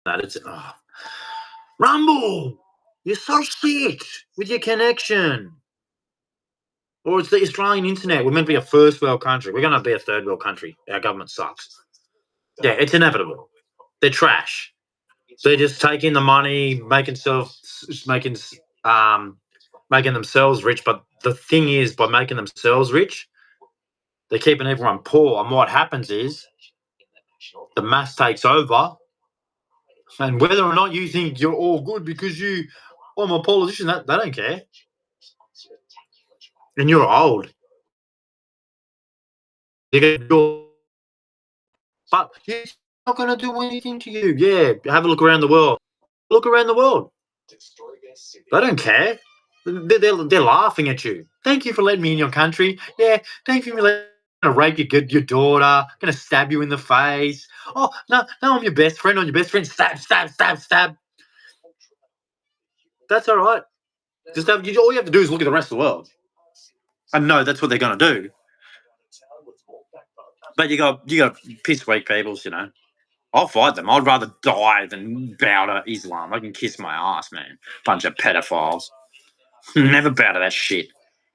that. It's Rumble. You're so shit with your connection. Or it's the Australian internet. We're meant to be a first world country. We're going to be a third world country. Our government sucks. Yeah, it's inevitable. They're trash. They're just taking the money, um, making themselves rich. But the thing is, by making themselves rich, they're keeping everyone poor. And what happens is the mass takes over, and whether or not you think you're all good because I'm a politician, that they don't care. And you're old. But it's not going to do anything to you. Yeah, have a look around the world. Look around the world. They don't care. They're laughing at you. Thank you for letting me in your country. Yeah, thank you for letting me rape your daughter. Going to stab you in the face. Oh no, no, I'm your best friend. I'm your best friend. Stab, stab, stab, stab. That's all right. All you have to do is look at the rest of the world. I know that's what they're going to do. But you got piss weak peoples, I'll fight them. I'd rather die than bow to Islam. I can kiss my ass, man. Bunch of pedophiles. Never bow to that shit.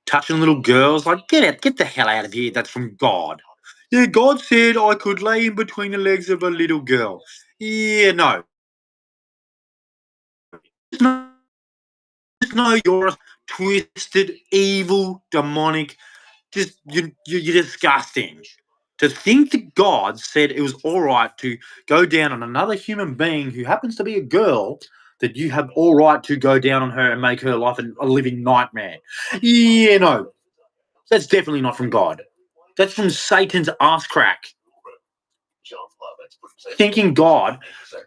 Touching little girls, like, get the hell out of here. That's from God. Yeah, God said I could lay in between the legs of a little girl. Yeah, no. Just know you're a twisted, evil, demonic. You're disgusting. To think that God said it was all right to go down on another human being who happens to be a girl, that you have all right to go down on her and make her life a living nightmare. Yeah, no. That's definitely not from God. That's from Satan's ass crack. Thinking God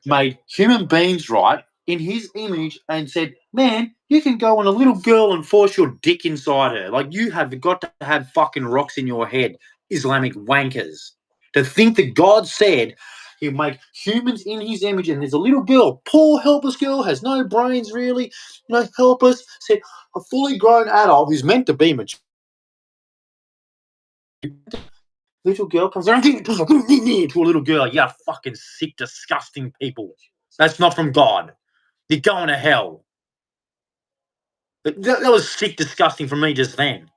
made human beings right in his image and said, man, you can go on a little girl and force your dick inside her. Like, you have got to have fucking rocks in your head, Islamic wankers. To think that God said he'll make humans in his image and there's a little girl, poor helpless girl, has no brains really, helpless, said a fully grown adult who's meant to be mature. Little girl comes around to a little girl. Yeah, fucking sick, disgusting people. That's not from God. You're going to hell. That was sick, disgusting from me just then.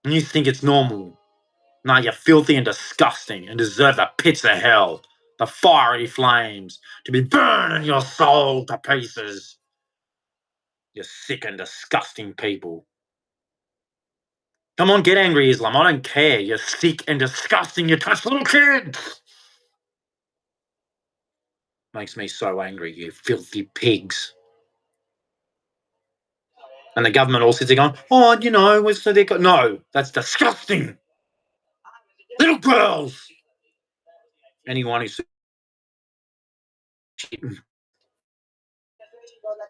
And you think it's normal. No, you're filthy and disgusting and deserve the pits of hell, the fiery flames, to be burning your soul to pieces. You sick and disgusting people. Come on, get angry, Islam. I don't care. You're sick and disgusting. You touch little kids. Makes me so angry, you filthy pigs. And the government all sits there going, so they got no, that's disgusting. Little girls. Anyone who's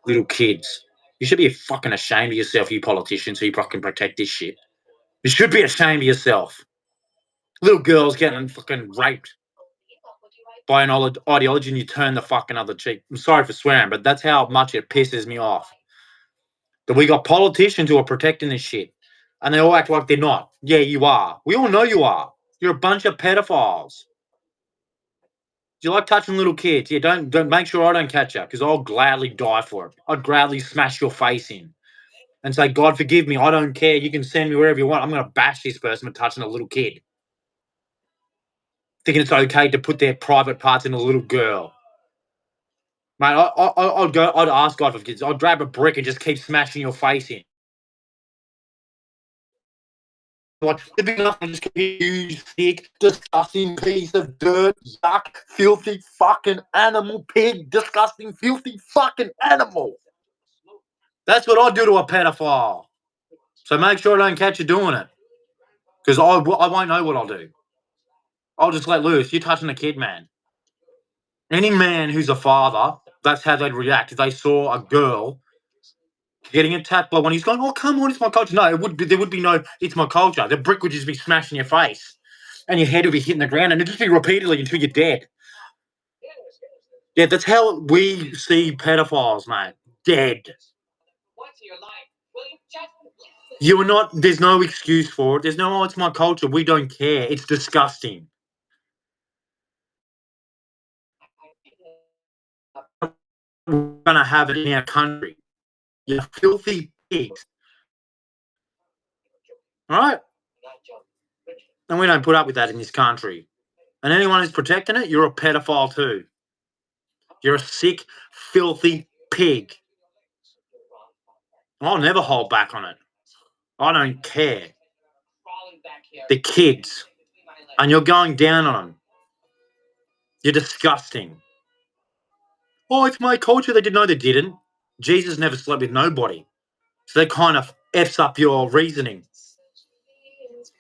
little kids. You should be fucking ashamed of yourself, you politicians who fucking protect this shit. You should be ashamed of yourself. Little girls getting fucking raped by an ideology and you turn the fucking other cheek. I'm sorry for swearing, but that's how much it pisses me off. That we got politicians who are protecting this shit. And they all act like they're not. Yeah, you are. We all know you are. You're a bunch of pedophiles. Do you like touching little kids? Yeah, don't make sure I don't catch you, because I'll gladly die for it. I'd gladly smash your face in and say, God forgive me, I don't care. You can send me wherever you want. I'm going to bash this person for touching a little kid. Thinking it's okay to put their private parts in a little girl. Mate, I'd ask God for forgiveness. I'd grab a brick and just keep smashing your face in. Like, there'd be nothing, just a huge, thick, disgusting piece of dirt, yuck, filthy fucking animal, pig, disgusting, filthy fucking animal. That's what I'd do to a pedophile. So make sure I don't catch you doing it. Because I won't know what I'll do. I'll just let loose. You're touching a kid, man. Any man who's a father, that's how they'd react. If they saw a girl getting attacked by one, he's going, oh, come on, it's my culture. No, there would be no, it's my culture. The brick would just be smashing your face. And your head would be hitting the ground. And it'd just be repeatedly until you're dead. Yeah, that's how we see pedophiles, mate. Dead. You're not, there's no excuse for it. There's no, oh, it's my culture. We don't care. It's disgusting. we're going to have it in our country. You filthy pigs. All right? And we don't put up with that in this country. And anyone who's protecting it, you're a pedophile too. You're a sick, filthy pig. I'll never hold back on it. I don't care. The kids. And you're going down on them. You're disgusting. Oh, it's my culture. They didn't know. They didn't. Jesus never slept with nobody. So that kind of F's up your reasoning.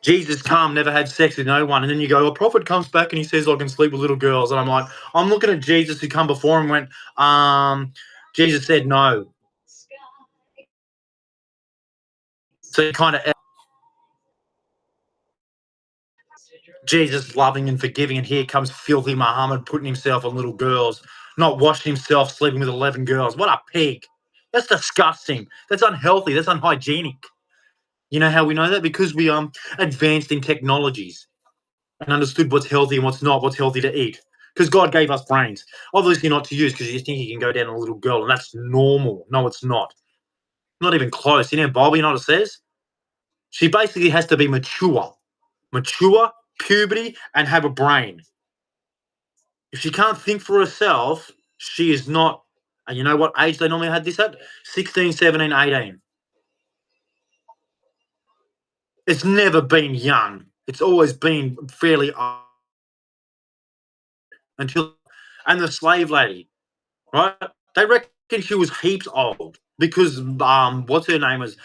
Jesus come, never had sex with no one. And then you go, a prophet comes back and he says, I can sleep with little girls. And I'm like, I'm looking at Jesus who come before him and went, Jesus said no. So you kind of Jesus loving and forgiving, and here comes filthy Muhammad putting himself on little girls, not washing himself, sleeping with 11 girls. What a pig. That's disgusting. That's unhealthy. That's unhygienic. You know how we know that? Because we advanced in technologies and understood what's healthy and what's not, what's healthy to eat. Because God gave us brains. Obviously not to use because you think you can go down on a little girl and that's normal. No, it's not. Not even close. In our Bible, you know what it says? She basically has to be mature, puberty, and have a brain. If she can't think for herself, she is not. And you know what age they normally had this at? 16, 17, 18. It's never been young. It's always been fairly old until. And the slave lady, right? They reckon she was heaps old because what's her name was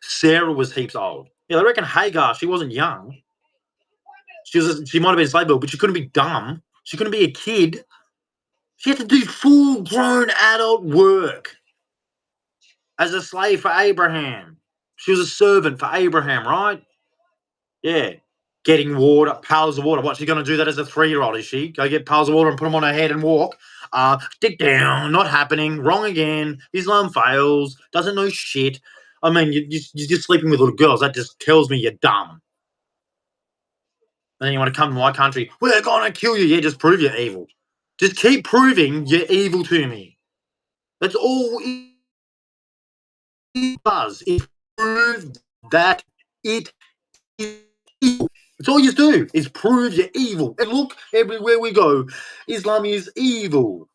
Sarah was heaps old. Yeah, they reckon Hagar, she wasn't young. She might have been a slave girl, but she couldn't be dumb. She couldn't be a kid. She had to do full grown adult work as a slave for Abraham. She was a servant for Abraham, right? Yeah. Getting water, pails of water. What's she going to do that as a 3-year-old? Is she go get pails of water and put them on her head and walk? Stick down. Not happening. Wrong again. Islam fails. Doesn't know shit. I mean, you're just sleeping with little girls. That just tells me you're dumb. And then you want to come to my country. We're going to kill you. Yeah, just prove you're evil. Just keep proving you're evil to me. That's all it does. It proves that it is evil. That's all you do is prove you're evil. And look, everywhere we go, Islam is evil.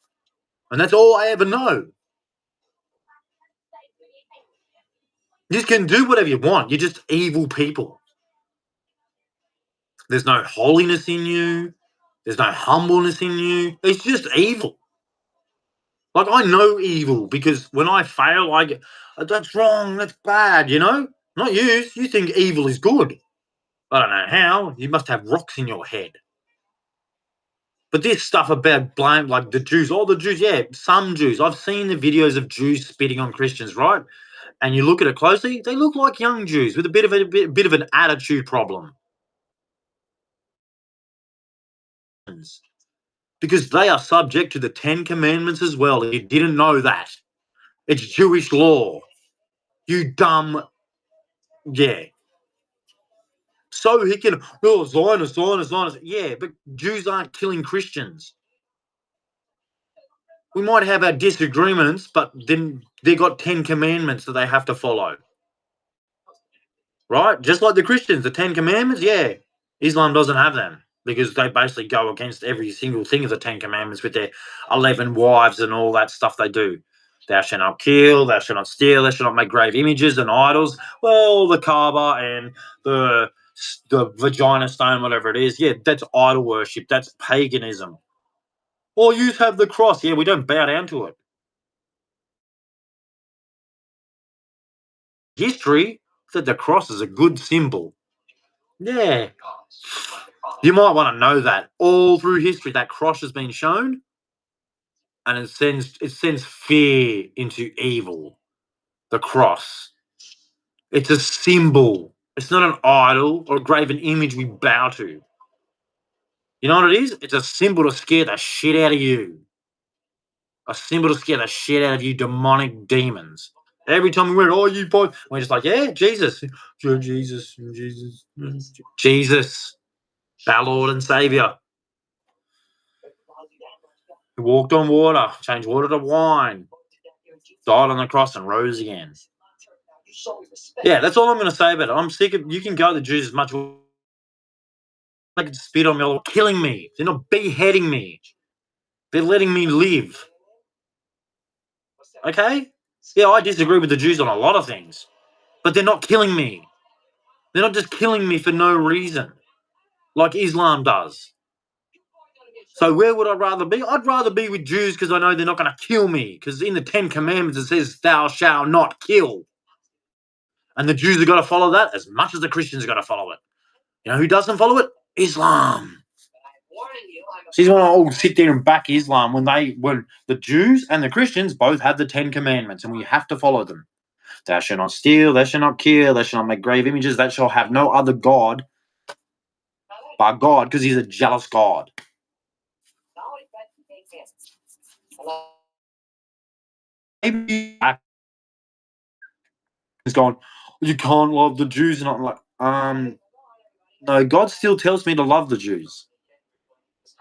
And that's all I ever know. You just can do whatever you want. You're just evil people. There's no holiness in you. There's no humbleness in you. It's just evil. Like, I know evil because when I fail, I get, that's wrong, that's bad, you know? Not you. You think evil is good. I don't know how. You must have rocks in your head. But this stuff about blame, like the Jews, all the Jews, yeah, some Jews. I've seen the videos of Jews spitting on Christians, right? And you look at it closely, they look like young Jews with a bit of an attitude problem. Because they are subject to the 10 Commandments as well. You didn't know that. It's Jewish law. You dumb, yeah. So he can, oh, Zionist. Yeah, but Jews aren't killing Christians. We might have our disagreements, but then they got 10 commandments that they have to follow. Right? Just like the Christians, the 10 commandments, yeah. Islam doesn't have them because they basically go against every single thing of the 10 commandments with their 11 wives and all that stuff they do. Thou shalt not kill, thou shalt not steal, thou shalt not make grave images and idols. Well, the Kaaba and the vagina stone, whatever it is, yeah, that's idol worship. That's paganism. Or you have the cross. Yeah, we don't bow down to it. History said the cross is a good symbol. Yeah. You might want to know that all through history that cross has been shown and it sends fear into evil. The cross. It's a symbol. It's not an idol or a graven image we bow to. You know what it is? It's a symbol to scare the shit out of you. A symbol to scare the shit out of you demonic demons. Every time we wear it, oh, you boy, we're just like, yeah, Jesus. Jesus, our Lord and Savior. He walked on water, changed water to wine, died on the cross and rose again. Yeah, that's all I'm going to say about it. I'm sick of. You can go to the Jews as much. They can spit on me, or killing me. They're not beheading me. They're letting me live. Okay? Yeah, I disagree with the Jews on a lot of things, but they're not killing me. They're not just killing me for no reason, like Islam does. So where would I rather be? I'd rather be with Jews because I know they're not going to kill me. Because in the Ten Commandments it says, "Thou shalt not kill," and the Jews have got to follow that as much as the Christians have got to follow it. You know who doesn't follow it? Islam. So you want to all sit there and back Islam when the Jews and the Christians both have the Ten Commandments and we have to follow them. Thou shalt not steal, thou shalt not kill, thou shalt not make grave images, thou shalt have no other God but God, because he's a jealous God. Maybe he's going, you can't love the Jews, and I'm like, no, God still tells me to love the Jews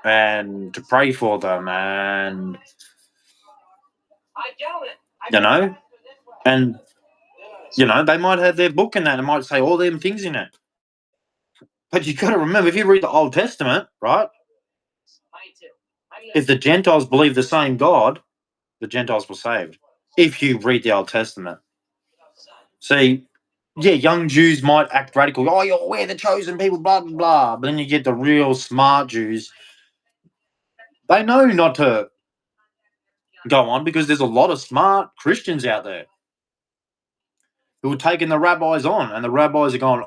and to pray for them, and you know, and they might have their book in that, and might say all them things in it. But you got to remember, if you read the Old Testament, right? If the Gentiles believe the same God, the Gentiles were saved. If you read the Old Testament, see, yeah, young Jews might act radical. Oh, we're the chosen people, blah blah blah. But then you get the real smart Jews. They know not to go on because there's a lot of smart Christians out there who are taking the rabbis on, and the rabbis are going.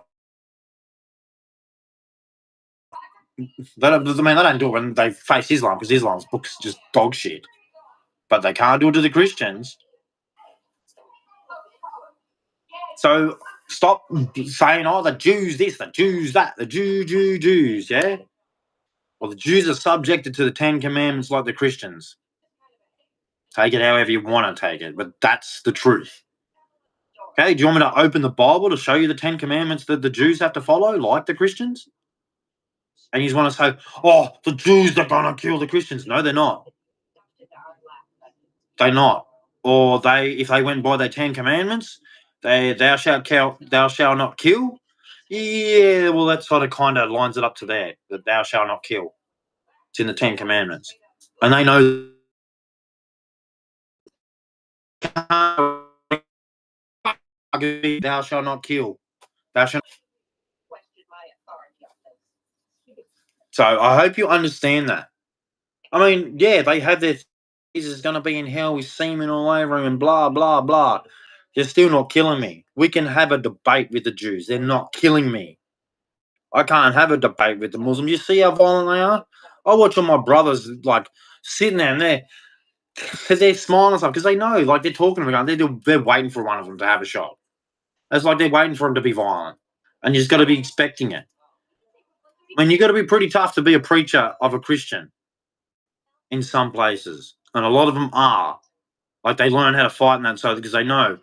They don't do it when they face Islam because Islam's books just dog shit. But they can't do it to the Christians. So stop saying, oh, the Jews this, the Jews that, the Jews, yeah? Well, the Jews are subjected to the Ten Commandments like the Christians. Take it however you want to take it, but that's the truth. Okay, do you want me to open the Bible to show you the Ten Commandments that the Jews have to follow, like the Christians? And you just want to say, oh, the Jews are going to kill the Christians. No, they're not. They're not. Or if they went by their Ten Commandments, thou shalt not kill. Yeah, well, that sort of kind of lines it up to there, that thou shalt not kill. It's in the Ten Commandments. And they know thou shalt not kill. Thou shalt. So I hope you understand that. I mean, yeah, they have their Jesus is going to be in hell with semen all over him and blah, blah, blah. They're still not killing me. We can have a debate with the Jews. They're not killing me. I can't have a debate with the Muslims. You see how violent they are? I watch all my brothers, like, sitting there and they're smiling and stuff because they know, like, they're talking to them, they're waiting for one of them to have a shot. It's like they're waiting for them to be violent. And you just got to be expecting it. I mean, you got to be pretty tough to be a preacher of a Christian in some places. And a lot of them are. Like, they learn how to fight and that, so because they know,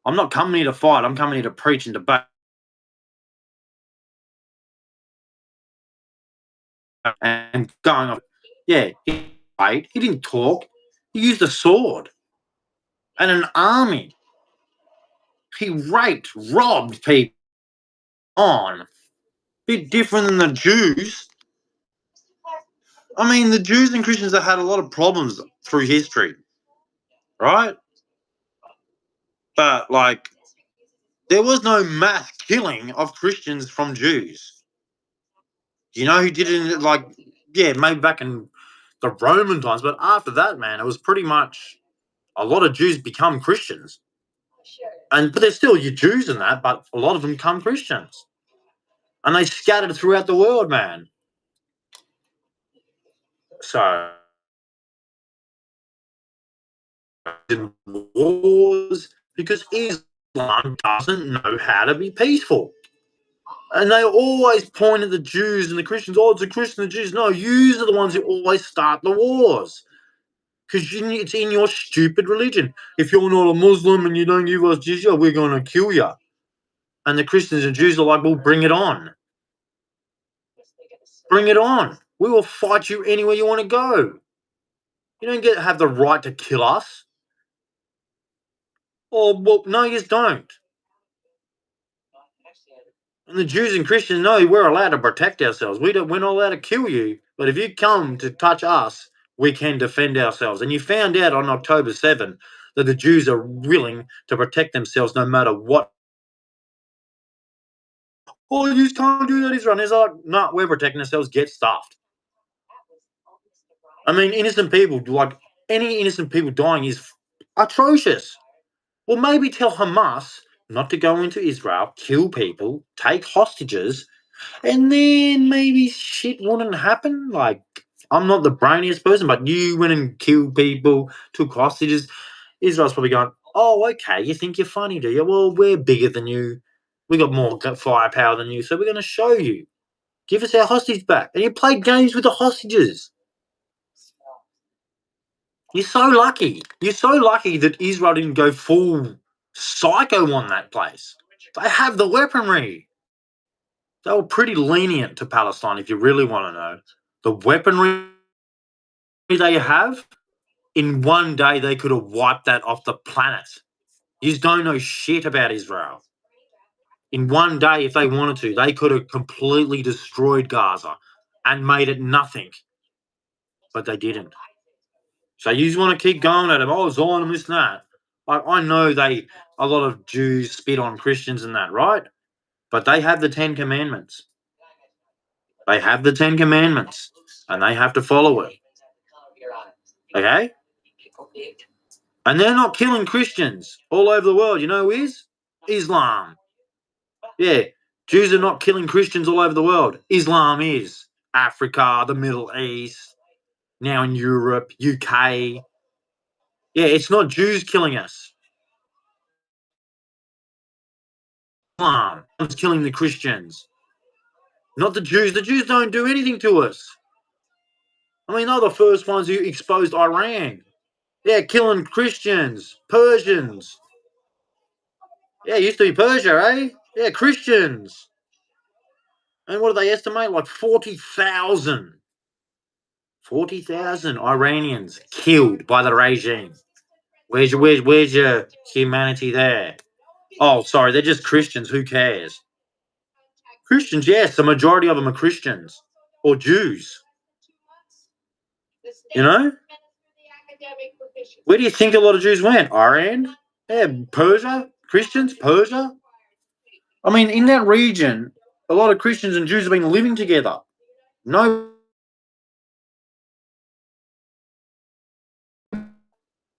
I'm not coming here to fight, I'm coming here to preach and debate. And going off, yeah, he didn't talk. He used a sword and an army. He raped, robbed people on. Bit different than the Jews. I mean, the Jews and Christians have had a lot of problems through history, right? But, like, there was no mass killing of Christians from Jews. Do you know who did it? Like, yeah, maybe back in the Roman times, but after that, man, it was pretty much a lot of Jews become Christians. But there's still your Jews in that, but a lot of them become Christians. And they scattered throughout the world, man. So, wars, because Islam doesn't know how to be peaceful. And they always point at the Jews and the Christians. Oh, it's the Christians and the Jews. No, you are the ones who always start the wars. Because it's in your stupid religion. If you're not a Muslim and you don't give us jizya, we're going to kill you. And the Christians and Jews are like, well, bring it on. Bring it on. We will fight you anywhere you want to go. You don't have the right to kill us. Or, well, no, you don't. And the Jews and Christians know we're allowed to protect ourselves. We're not allowed to kill you. But if you come to touch us, we can defend ourselves. And you found out on October 7th that the Jews are willing to protect themselves no matter what. Oh, you just can't do that, Israel. And it's like, no, we're protecting ourselves. Get stuffed. I mean, innocent people, like any innocent people dying is atrocious. Well, maybe tell Hamas not to go into Israel, kill people, take hostages, and then maybe shit wouldn't happen. Like, I'm not the brainiest person, but you went and killed people, took hostages. Israel's probably going, oh, okay, you think you're funny, do you? Well, we're bigger than you. We got more firepower than you, so we're going to show you. Give us our hostage back. And you played games with the hostages. You're so lucky. You're so lucky that Israel didn't go full psycho on that place. They have the weaponry. They were pretty lenient to Palestine, if you really want to know. The weaponry they have, in one day they could have wiped that off the planet. You just don't know shit about Israel. In one day, if they wanted to, they could have completely destroyed Gaza and made it nothing. But they didn't. So you just want to keep going at them. Oh, Zion and this and that. Like, I know a lot of Jews spit on Christians and that, right? But they have the 10 Commandments. They have the 10 Commandments, and they have to follow it. Okay? And they're not killing Christians all over the world. You know who is? Islam. Yeah. Jews are not killing Christians all over the world. Islam is. Africa, the Middle East, now in Europe, UK. Yeah, it's not Jews killing us. Islam is killing the Christians. Not the Jews. The Jews don't do anything to us. I mean, they're the first ones who exposed Iran. Yeah, killing Christians, Persians. Yeah, it used to be Persia, eh? Yeah, Christians. And what do they estimate? Like 40,000. 40,000 Iranians killed by the regime. Where's your humanity there? Oh, sorry, they're just Christians. Who cares? Christians, yes, the majority of them are Christians or Jews. You know? Where do you think a lot of Jews went? Iran? Yeah, Persia? Christians? Persia? I mean, in that region, a lot of Christians and Jews have been living together. No.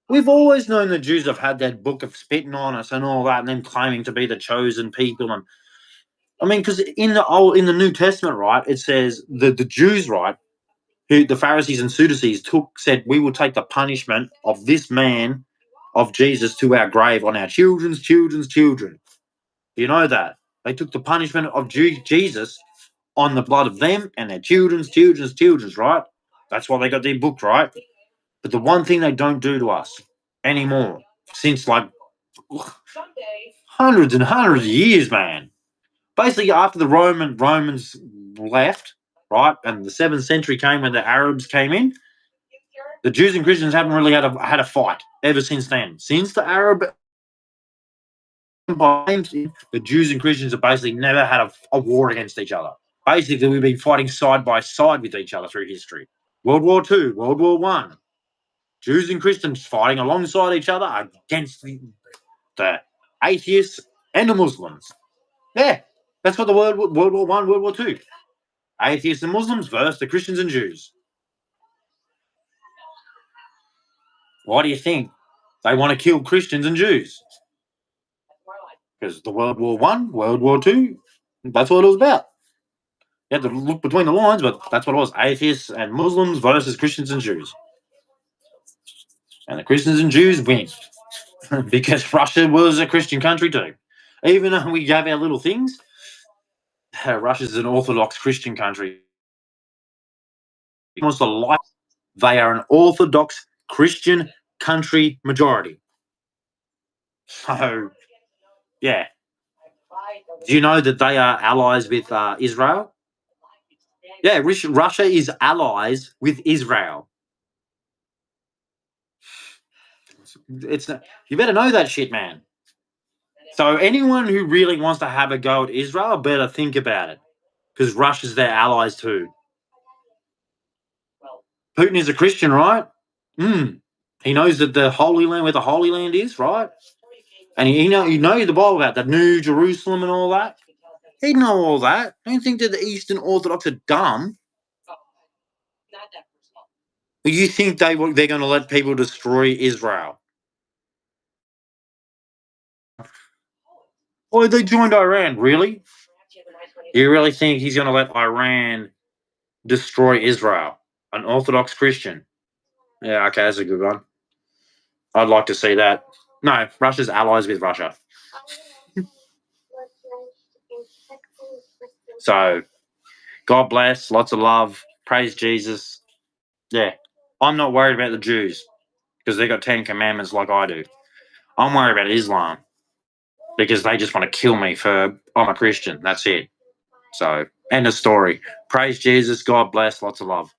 We've always known the Jews have had that book of spitting on us and all that, and them claiming to be the chosen people. And I mean, because in the New Testament, right, it says the Jews, right, who the Pharisees and Sadducees said, we will take the punishment of this man, of Jesus, to our grave on our children's children. You know that they took the punishment of Jesus on the blood of them and their children's children's, right? That's why they got their book, right? But the one thing they don't do to us anymore, since like hundreds and hundreds of years, man. Basically, after the Romans left, right, and the 7th century came when the Arabs came in, the Jews and Christians haven't really had a fight ever since then. Since the Arab Empire, the Jews and Christians have basically never had a war against each other. Basically, we've been fighting side by side with each other through history. World War II, World War One, Jews and Christians fighting alongside each other against the atheists and the Muslims. Yeah, that's what the World War One, World War Two. Atheists and Muslims versus the Christians and Jews. Why do you think they want to kill Christians and Jews? Because the World War One, World War Two, that's what it was about. You had to look between the lines, but that's what it was. Atheists and Muslims versus Christians and Jews. And the Christians and Jews win. Because Russia was a Christian country too. Even though we have our little things, Russia's an Orthodox Christian country. Almost a life. They are an Orthodox Christian country majority. So, yeah. Do you know that they are allies with Israel? Yeah, Russia is allies with Israel. It's not, you better know that shit, man. So anyone who really wants to have a go at Israel better think about it, because Russia's their allies too. Putin is a Christian, right? Hmm. He knows that the Holy Land, where the Holy Land is, right? And you know the Bible about the New Jerusalem and all that. He'd know all that. Don't think that the Eastern Orthodox are dumb. You think they're going to let people destroy Israel? Oh, they joined Iran. Really? You really think he's going to let Iran destroy Israel? An Orthodox Christian? Yeah, okay, that's a good one. I'd like to see that. No, Russia's allies with Russia. So, God bless, lots of love, praise Jesus. Yeah, I'm not worried about the Jews because they got 10 commandments like I do. I'm worried about Islam because they just want to kill me for I'm a Christian. That's it. So, end of story. Praise Jesus, God bless, lots of love.